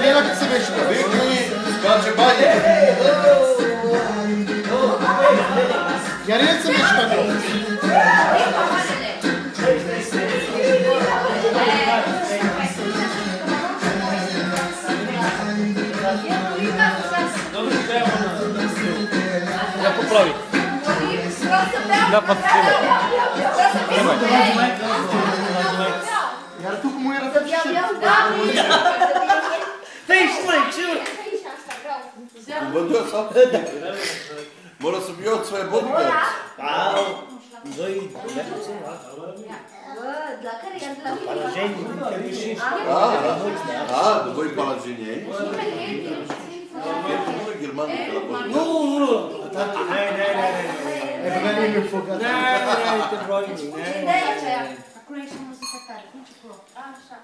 Bijela kad se veška. Vikni, skače banje. Jarinac se veška. Ja popravi. Ja pa treba. Iar tu cum era pe ce? Văd eu sau? Mora să eu svoje bodyguard. Doi, Da, voi palaginiei. Nu! E pe mine mi-e focat. Te rog, Acolo e și muzica tare, cum ce acolo? Așa.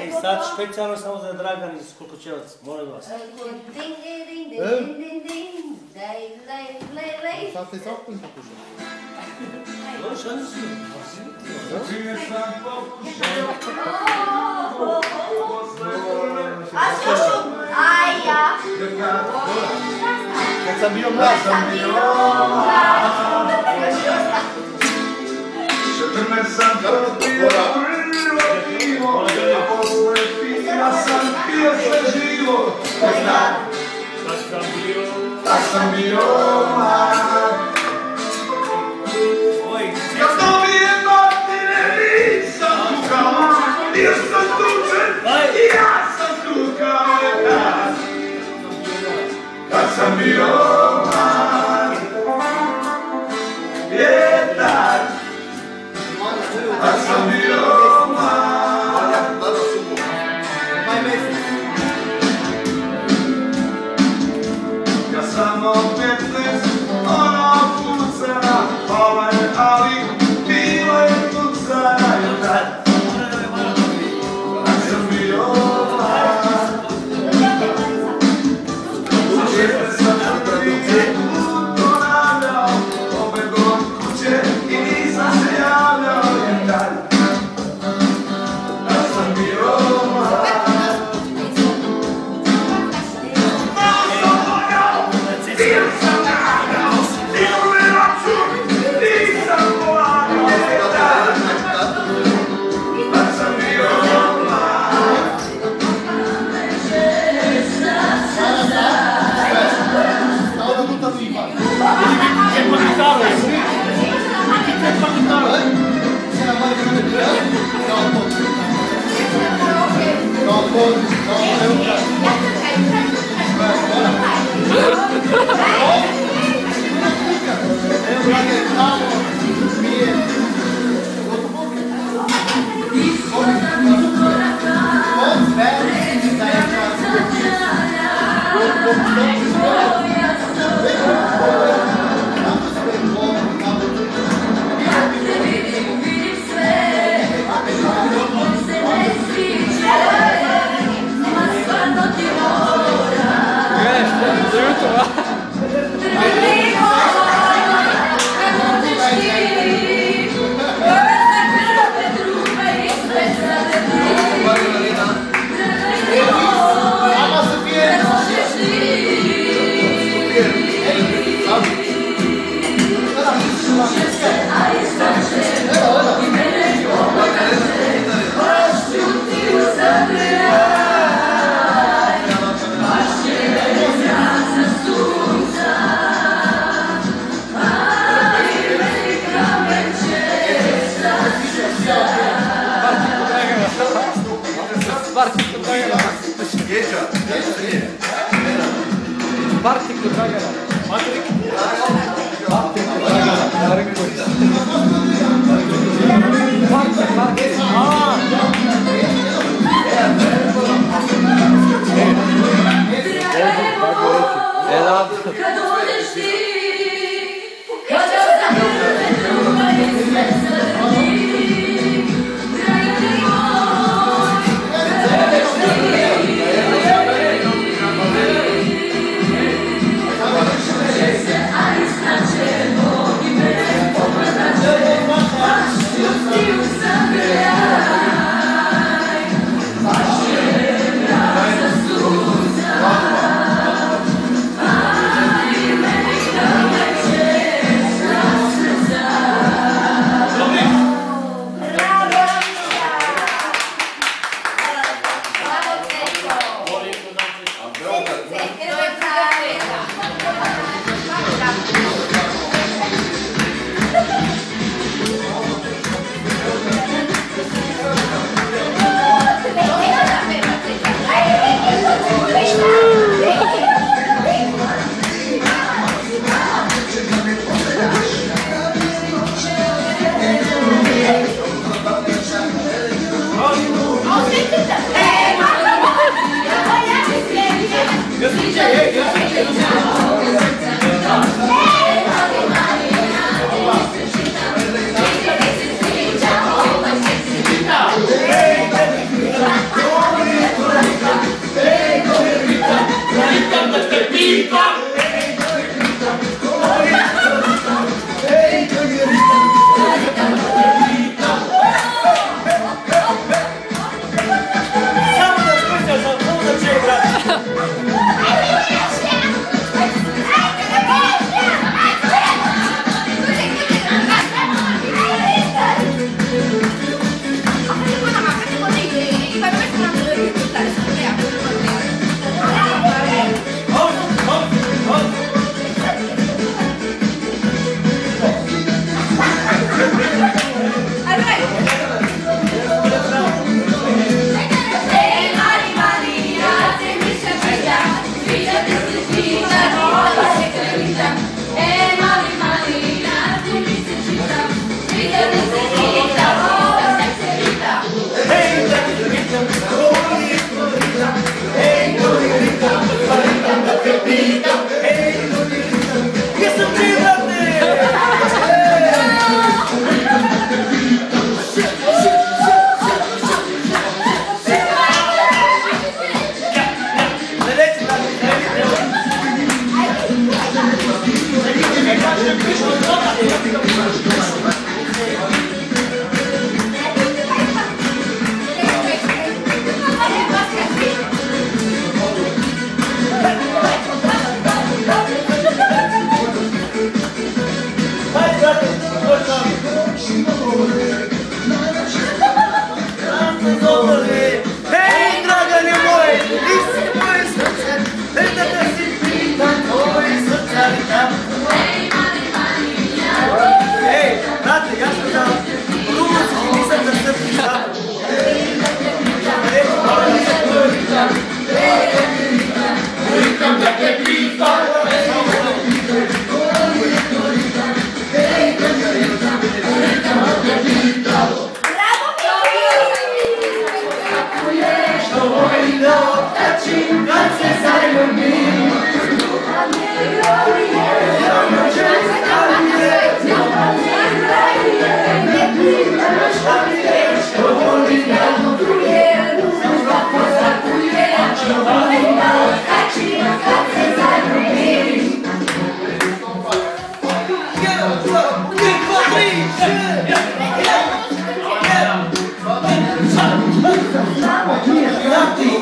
Ei, stat specijalno samo za Dragan iz Kukučevac, molim vas. Sad te sad cum fac ușa. Dobro, šta nisi? Aia! Kad sam bio mlad. Sam propio vivo, a posle pija sam pio sve živo. Tad sam bio mlad. Kad dobijem batine nisam tukao, bio sam tučen i ja sam tukao je tad. Kad sam bio mlad, je tad. Kad sam bio mlad. Kad sam opet 15, ona pucana, ali bilo je pucana i tad. Kad sam bio mlad. Učer sam prvi put ponavljao, pobegom kuće i nisam se javljao. Bartik do Dragana. Patrik. Bartik do Dragana. Bartik. Kad odeš ti, kada zagrbe druga i sve srdi, dragi moj, kad odeš ti, će se, a iznaće Bog i mene pogledat će, baš ljudskiju sam grad.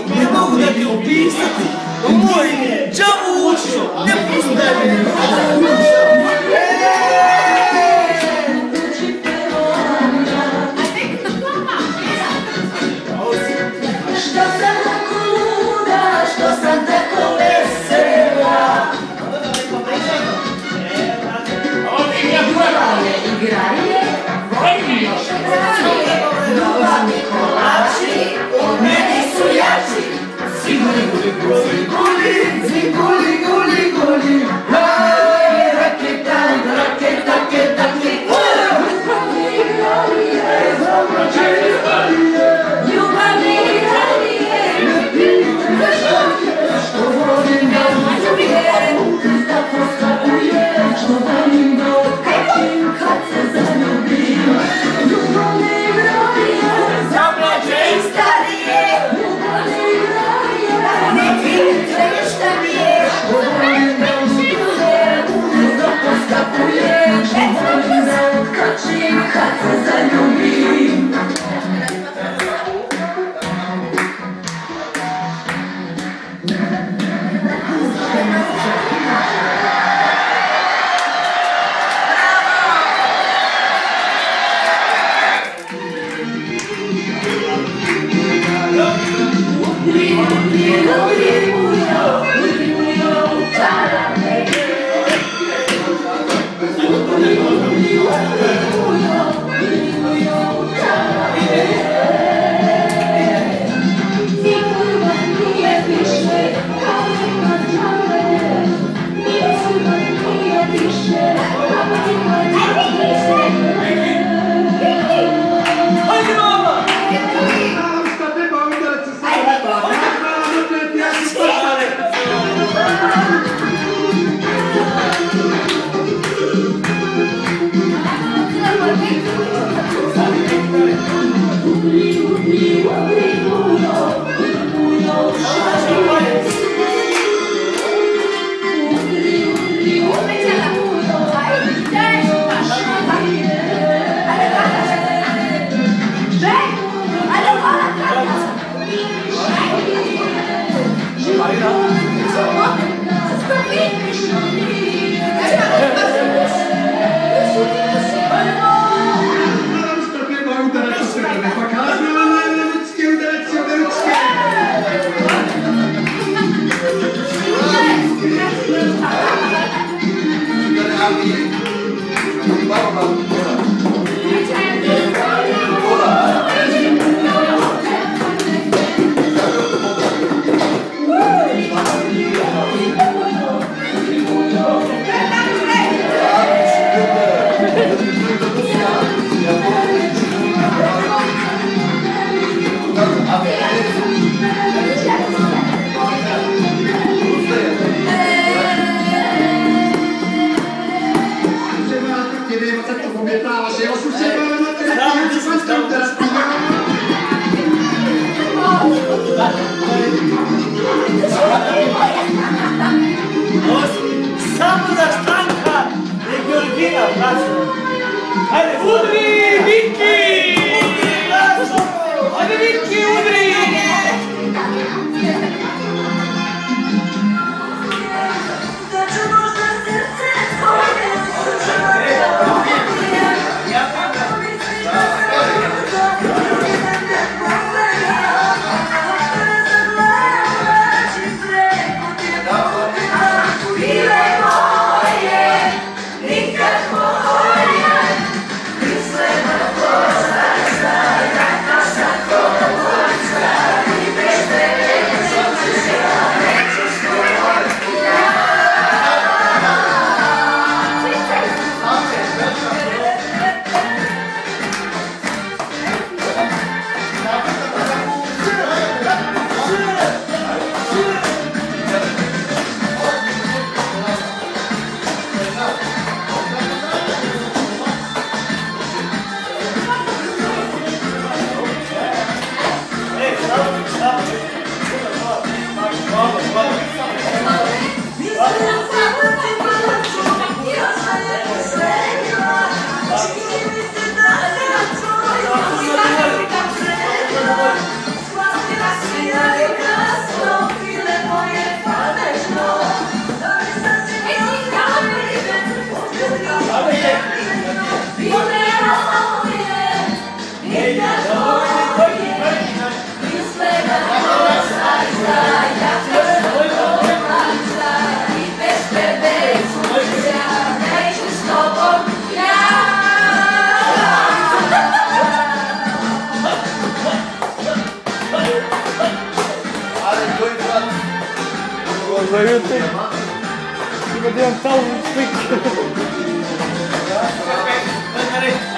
Не могу дать убийству, мой Джамучу, не пустили. Što sam tako luda, što sam tako vesela. Igranje, vojni ljubavni kolači, od mene su jači. Ziguli, guli, guli, ziguli, guli, guli. Raketa, raketa, keta, keta. Ljubavni igranje, što volim da uđuje, da poskakuje, što volim da okačim kad se zaljubim. Ljubavni igranje, za mlađe i starije, ljubavni igranje, neki trešta nije, što volim da uđuje, da poskakuje, što volim da okačim kad se zaljubim. koji brat? Za YouTube. Ima da imam talu slik. Kaj reći?